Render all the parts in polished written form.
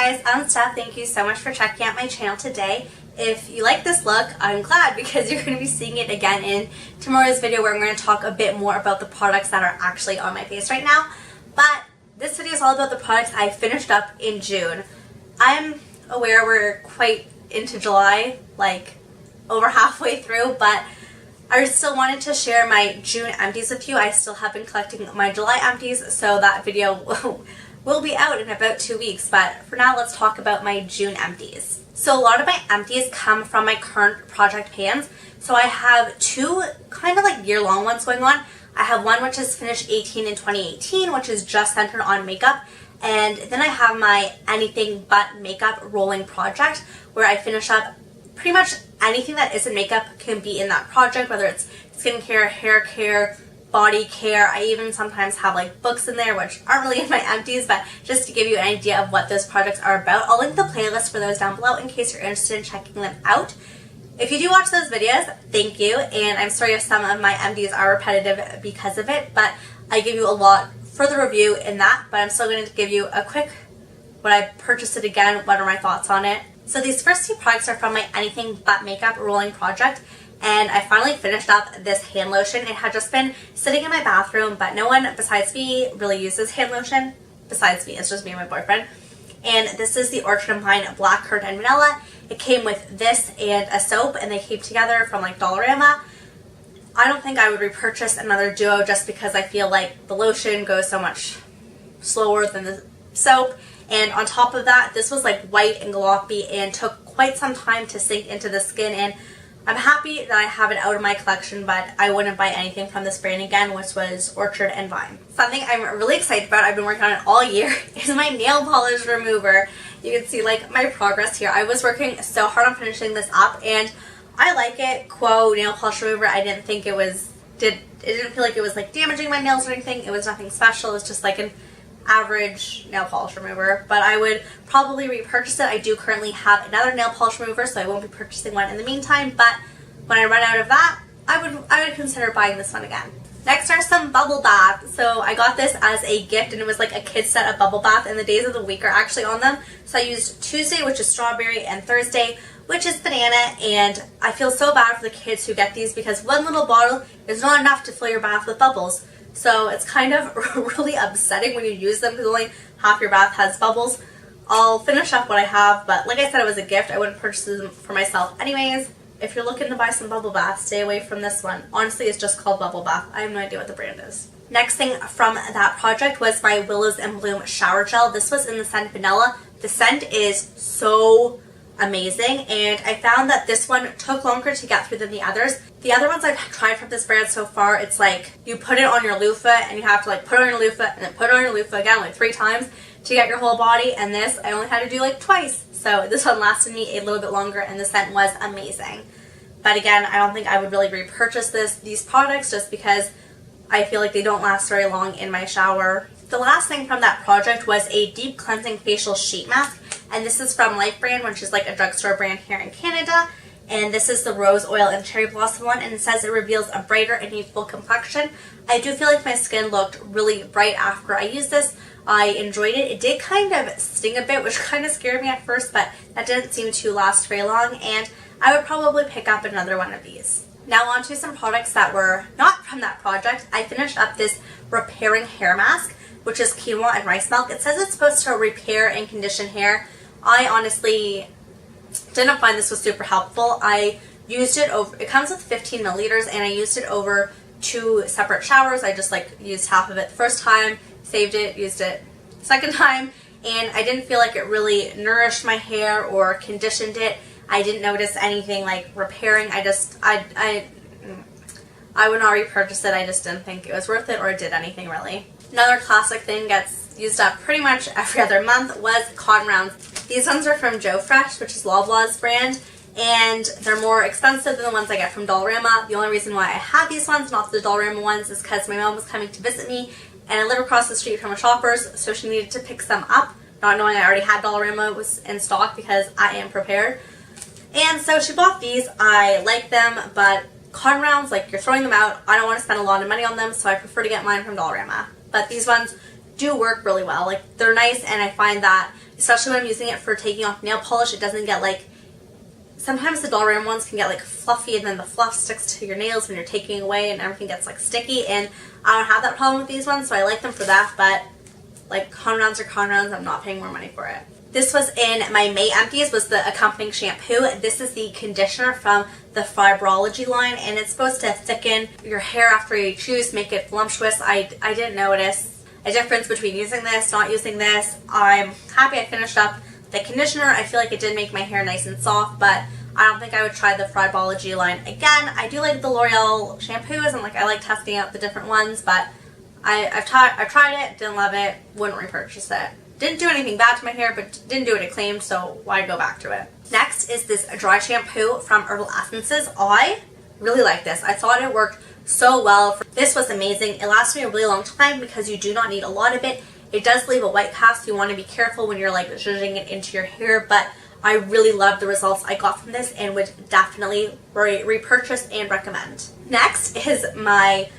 guys, I'm Steph. Thank you so much for checking out my channel today. If you like this look, I'm glad because you're going to be seeing it again in tomorrow's video where I'm going to talk a bit more about the products that are actually on my face right now. But this video is all about the products I finished up in June. I'm aware we're quite into July, like over halfway through, but I still wanted to share my June empties with you. I still have been collecting my July empties, so that video will be out in about 2 weeks. But for now, let's talk about my June empties. So a lot of my empties come from my current project pans. So I have two kind of like year-long ones going on. I have one which is finished 18 in 2018, which is just centered on makeup. And then I have my anything but makeup rolling project where I finish up pretty much anything that isn't makeup can be in that project, whether it's skincare, hair care, body care. I even sometimes have like books in there, which aren't really in my empties, but just to give you an idea of what those projects are about. I'll link the playlist for those down below in case you're interested in checking them out. If you do watch those videos, thank you, and I'm sorry if some of my empties are repetitive because of it, but I give you a lot further review in that, but I'm still going to give you a quick, when I purchased it again, what are my thoughts on it. So these first two products are from my anything but makeup rolling project, and I finally finished up this hand lotion. It had just been sitting in my bathroom, but no one besides me really uses hand lotion. Besides me, it's just me and my boyfriend. And this is the Orchard & Pine Black Currant and Vanilla. It came with this and a soap, and they came together from like Dollarama. I don't think I would repurchase another duo just because I feel like the lotion goes so much slower than the soap. And on top of that, this was like white and gloppy and took quite some time to sink into the skin, and I'm happy that I have it out of my collection, but I wouldn't buy anything from this brand again, which was Orchard & Vine. Something I'm really excited about, I've been working on it all year, is my nail polish remover. You can see like my progress here. I was working so hard on finishing this up, and I like it. Quo nail polish remover. I didn't think it didn't feel like it was like damaging my nails or anything. It was nothing special. It was just like an average nail polish remover, but I would probably repurchase it. I do currently have another nail polish remover, so I won't be purchasing one in the meantime, but when I run out of that, I would consider buying this one again. Next are some bubble baths. So I got this as a gift, and it was like a kid's set of bubble bath, and the days of the week are actually on them. So I used Tuesday, which is strawberry, and Thursday, which is banana, and I feel so bad for the kids who get these because one little bottle is not enough to fill your bath with bubbles. So it's kind of really upsetting when you use them because only half your bath has bubbles. I'll finish up what I have, but like I said, it was a gift. I wouldn't purchase them for myself anyways. If you're looking to buy some bubble bath, stay away from this one. Honestly, it's just called Bubble Bath. I have no idea what the brand is. Next thing from that project was my Willows and Bloom shower gel. This was in the scent vanilla. The scent is so amazing, and I found that this one took longer to get through than the others. The other ones I've tried from this brand so far, it's like you put it on your loofah and you have to like put it on your loofah and then put it on your loofah again like 3 times to get your whole body, and this I only had to do like twice. So this one lasted me a little bit longer, and the scent was amazing. But again, I don't think I would really repurchase these products just because I feel like they don't last very long in my shower. The last thing from that project was a deep cleansing facial sheet mask, and this is from Life Brand, which is like a drugstore brand here in Canada. And this is the rose oil and cherry blossom one, and it says it reveals a brighter and youthful complexion. I do feel like my skin looked really bright after I used this. I enjoyed it. It did kind of sting a bit, which kind of scared me at first, but that didn't seem to last very long, and I would probably pick up another one of these. Now on to some products that were not from that project. I finished up this repairing hair mask, which is quinoa and rice milk. It says it's supposed to repair and condition hair. I honestly didn't find this was super helpful. I used it over, it comes with 15 milliliters, and I used it over 2 separate showers. I just like used half of it the first time, saved it, used it the second time, and I didn't feel like it really nourished my hair or conditioned it. I didn't notice anything like repairing. I would not repurchase it. I just didn't think it was worth it or it did anything really. Another classic thing gets used up pretty much every other month was cotton rounds. These ones are from Joe Fresh, which is Loblaws brand, and they're more expensive than the ones I get from Dollarama. The only reason why I had these ones, not the Dollarama ones, is because my mom was coming to visit me, and I live across the street from a Shoppers, so she needed to pick some up, not knowing I already had Dollarama was in stock because I am prepared. And so she bought these. I like them, but cotton rounds, like you're throwing them out. I don't want to spend a lot of money on them, so I prefer to get mine from Dollarama. But these ones do work really well. Like, they're nice, and I find that, especially when I'm using it for taking off nail polish, it doesn't get like, sometimes the Dollarama ones can get like fluffy, and then the fluff sticks to your nails when you're taking away and everything gets like sticky, and I don't have that problem with these ones, so I like them for that. But like, con rounds are con rounds, I'm not paying more money for it. This was in my May Empties, was the accompanying shampoo. This is the conditioner from the Fibrology line, and it's supposed to thicken your hair after you choose, make it voluptuous. I didn't notice a difference between using this, not using this. I'm happy I finished up the conditioner. I feel like it did make my hair nice and soft, but I don't think I would try the Fibrology line again. I do like the L'Oreal shampoos, and like, I like testing out the different ones, but I've tried it, didn't love it, wouldn't repurchase it. Didn't do anything bad to my hair, but didn't do what it claimed, so why go back to it? Next is this dry shampoo from Herbal Essences. I really like this. I thought it worked so well. This was amazing. It lasted me a really long time because you do not need a lot of it. It does leave a white cast, so you want to be careful when you're like zhuzhing it into your hair, but I really love the results I got from this and would definitely repurchase and recommend. Next is my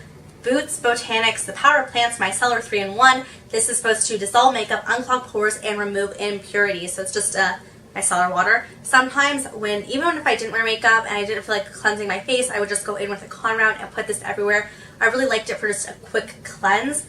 Boots Botanics The Power Plants Micellar 3-in-1. This is supposed to dissolve makeup, unclog pores, and remove impurities. So it's just micellar water. Sometimes even if I didn't wear makeup and I didn't feel like cleansing my face, I would just go in with a con round and put this everywhere. I really liked it for just a quick cleanse.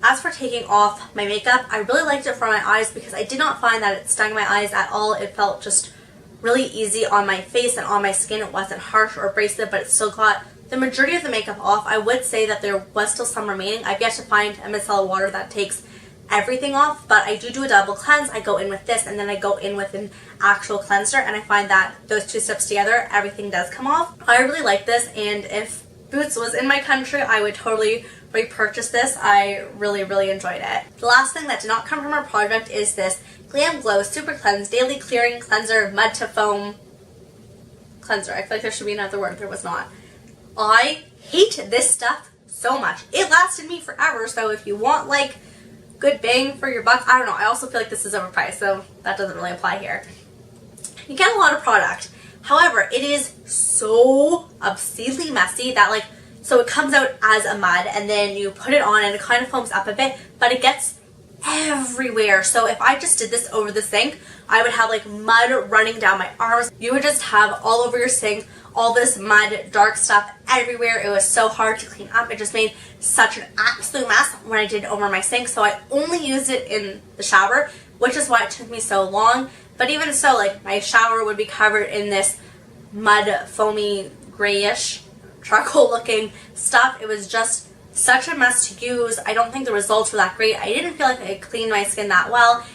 As for taking off my makeup, I really liked it for my eyes because I did not find that it stung my eyes at all. It felt just really easy on my face and on my skin. It wasn't harsh or abrasive, but it still got the majority of the makeup off. I would say that there was still some remaining. I've yet to find a micellar water that takes everything off, but I do a double cleanse. I go in with this, and then I go in with an actual cleanser, and I find that those two steps together, everything does come off. I really like this, and if Boots was in my country, I would totally repurchase this. I really, really enjoyed it. The last thing that did not come from our project is this Glam Glow Super Cleanse Daily Clearing Cleanser Mud to Foam Cleanser. I feel like there should be another word. There was not. I hate this stuff so much. It lasted me forever, so if you want like good bang for your buck, I don't know. I also feel like this is overpriced, so that doesn't really apply here. You get a lot of product. However, it is so obscenely messy that like, so it comes out as a mud, and then you put it on and it kind of foams up a bit, but it gets everywhere. So if I just did this over the sink, I would have like mud running down my arms. You would just have all over your sink all this mud, dark stuff everywhere. It was so hard to clean up. It just made such an absolute mess when I did it over my sink. So I only used it in the shower, which is why it took me so long. But even so, like, my shower would be covered in this mud, foamy, grayish, charcoal looking stuff. It was just such a mess to use. I don't think the results were that great. I didn't feel like it cleaned my skin that well.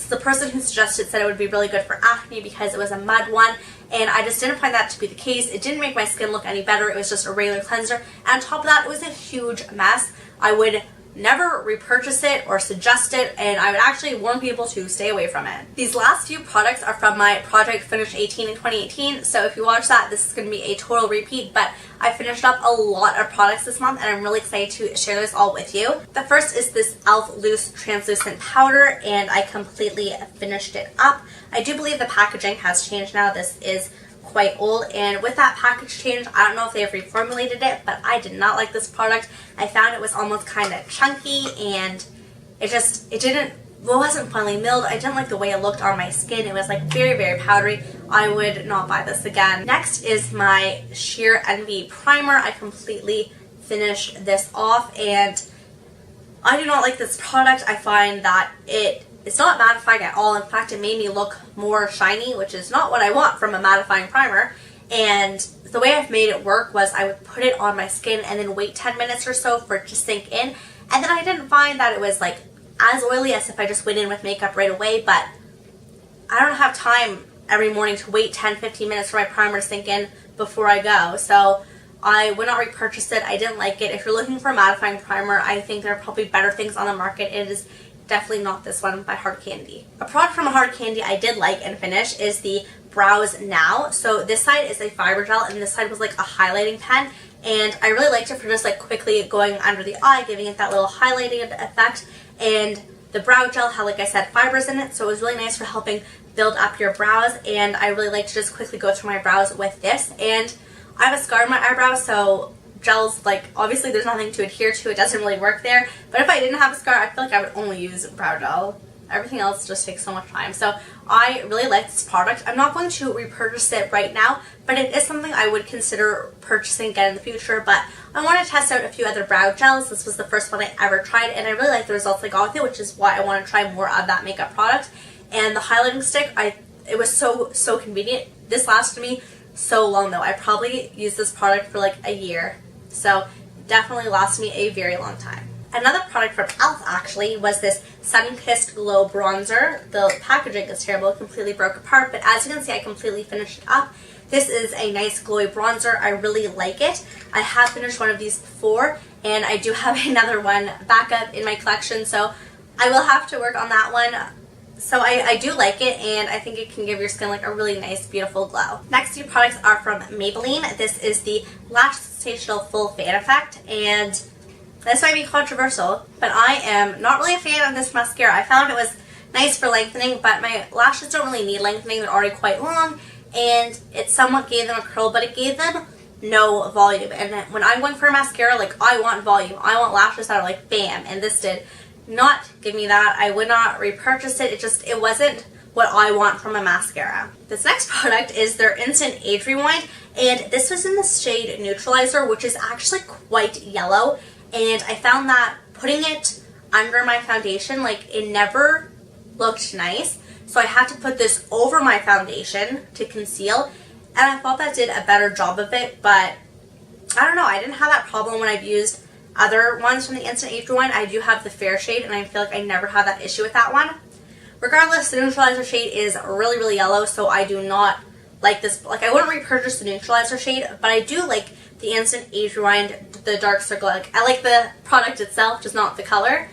The person who suggested said it would be really good for acne because it was a mud one, and I just didn't find that to be the case. It didn't make my skin look any better. It was just a regular cleanser, and on top of that, it was a huge mess. I would never repurchase it or suggest it, and I would actually warn people to stay away from it. These last few products are from my Project Finish 18 in 2018, so if you watch that, this is going to be a total repeat, but I finished up a lot of products this month, and I'm really excited to share this all with you. The first is this e.l.f. Loose Translucent Powder, and I completely finished it up. I do believe the packaging has changed now. This is quite old, and with that package change, I don't know if they've reformulated it, but I did not like this product. I found it was almost kind of chunky, and it wasn't finely milled. I didn't like the way it looked on my skin. It was like very, very powdery. I would not buy this again. Next is my Sheer Envy Primer. I completely finished this off, and I do not like this product. I find that it's not mattifying at all. In fact, it made me look more shiny, which is not what I want from a mattifying primer. And the way I've made it work was I would put it on my skin and then wait 10 minutes or so for it to sink in. And then I didn't find that it was like as oily as if I just went in with makeup right away, but I don't have time every morning to wait 10-15 minutes for my primer to sink in before I go. So I would not repurchase it. I didn't like it. If you're looking for a mattifying primer, I think there are probably better things on the market. It is definitely not this one by Hard Candy. A product from Hard Candy I did like and finish is the Brows Now. So this side is a fiber gel, and this side was like a highlighting pen, and I really liked it for just like quickly going under the eye, giving it that little highlighting effect. And the brow gel had, like I said, fibers in it, so it was really nice for helping build up your brows, and I really like to just quickly go through my brows with this. And I have a scar on my eyebrow, so gels, like, obviously there's nothing to adhere to. It doesn't really work there. But if I didn't have mascara, I feel like I would only use brow gel. Everything else just takes so much time. So I really like this product. I'm not going to repurchase it right now, but it is something I would consider purchasing again in the future. But I want to test out a few other brow gels. This was the first one I ever tried, and I really like the results I got with it, which is why I want to try more of that makeup product. And the highlighting stick, it was so convenient. This lasted me so long though. I probably used this product for like a year. So definitely lasted me a very long time. Another product from e.l.f. actually was this Sun-Kissed Glow Bronzer. The packaging is terrible, it completely broke apart, but as you can see I completely finished it up. This is a nice glowy bronzer. I really like it. I have finished one of these before, and I do have another one back up in my collection, so I will have to work on that one. So I do like it, and I think it can give your skin like a really nice, beautiful glow. Next two products are from Maybelline. This is the Lash Sensational Full Fan Effect, and this might be controversial, but I am not really a fan of this mascara. I found it was nice for lengthening, but my lashes don't really need lengthening. They're already quite long, and it somewhat gave them a curl, but it gave them no volume. And when I'm going for a mascara, like, I want volume. I want lashes that are like bam, and this did not give me that. I would not repurchase it. It wasn't what I want from a mascara. This next product is their Instant Age Rewind, and this was in the shade Neutralizer, which is actually quite yellow. And I found that putting it under my foundation, like, it never looked nice. So I had to put this over my foundation to conceal. And I thought that did a better job of it. But I don't know. I didn't have that problem when I've used other ones from the Instant Age Rewind. I do have the fair shade, and I feel like I never had that issue with that one. Regardless, the Neutralizer shade is really, really yellow. So I do not like this. Like, I wouldn't repurchase the Neutralizer shade. But I do like the Instant Age Rewind, the dark circle. Like, I like the product itself, just not the color.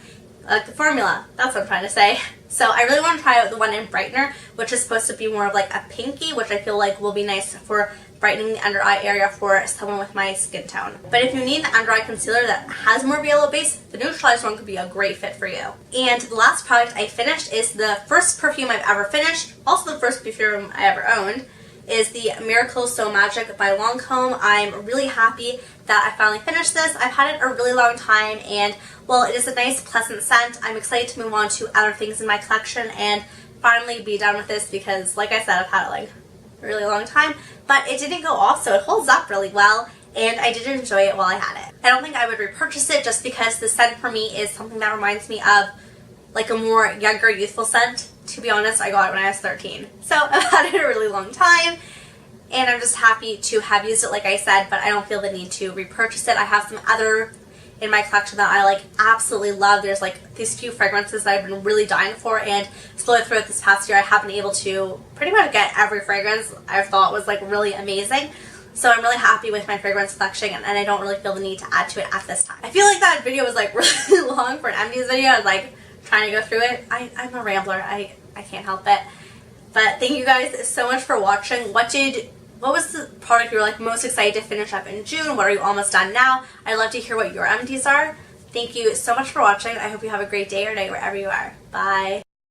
I like the formula. That's what I'm trying to say. So I really want to try out the one in Brightener, which is supposed to be more of like a pinky, which I feel like will be nice for brightening the under eye area for someone with my skin tone. But if you need the under eye concealer that has more of a yellow base, the Neutralizer one could be a great fit for you. And the last product I finished is the first perfume I've ever finished, also the first perfume I ever owned, is the Miracle So Magic by Lancome. I'm really happy that I finally finished this. I've had it a really long time, and while it is a nice, pleasant scent, I'm excited to move on to other things in my collection and finally be done with this because, like I said, I've had it like a really long time, but it didn't go off, so it holds up really well, and I did enjoy it while I had it. I don't think I would repurchase it just because the scent for me is something that reminds me of like a more younger, youthful scent. To be honest, I got it when I was 13. So I've had it a really long time, and I'm just happy to have used it, like I said, but I don't feel the need to repurchase it. I have some other in my collection that I like absolutely love. There's like these few fragrances that I've been really dying for, and slowly throughout this past year I have been able to pretty much get every fragrance I thought was like really amazing. So I'm really happy with my fragrance collection, and I don't really feel the need to add to it at this time. I feel like that video was like really long for an Empties video. I was like trying to go through it. I'm a rambler. I can't help it. But thank you guys so much for watching. What was the product you were like most excited to finish up in June? What are you almost done now? I'd love to hear what your empties are. Thank you so much for watching. I hope you have a great day or night wherever you are. Bye.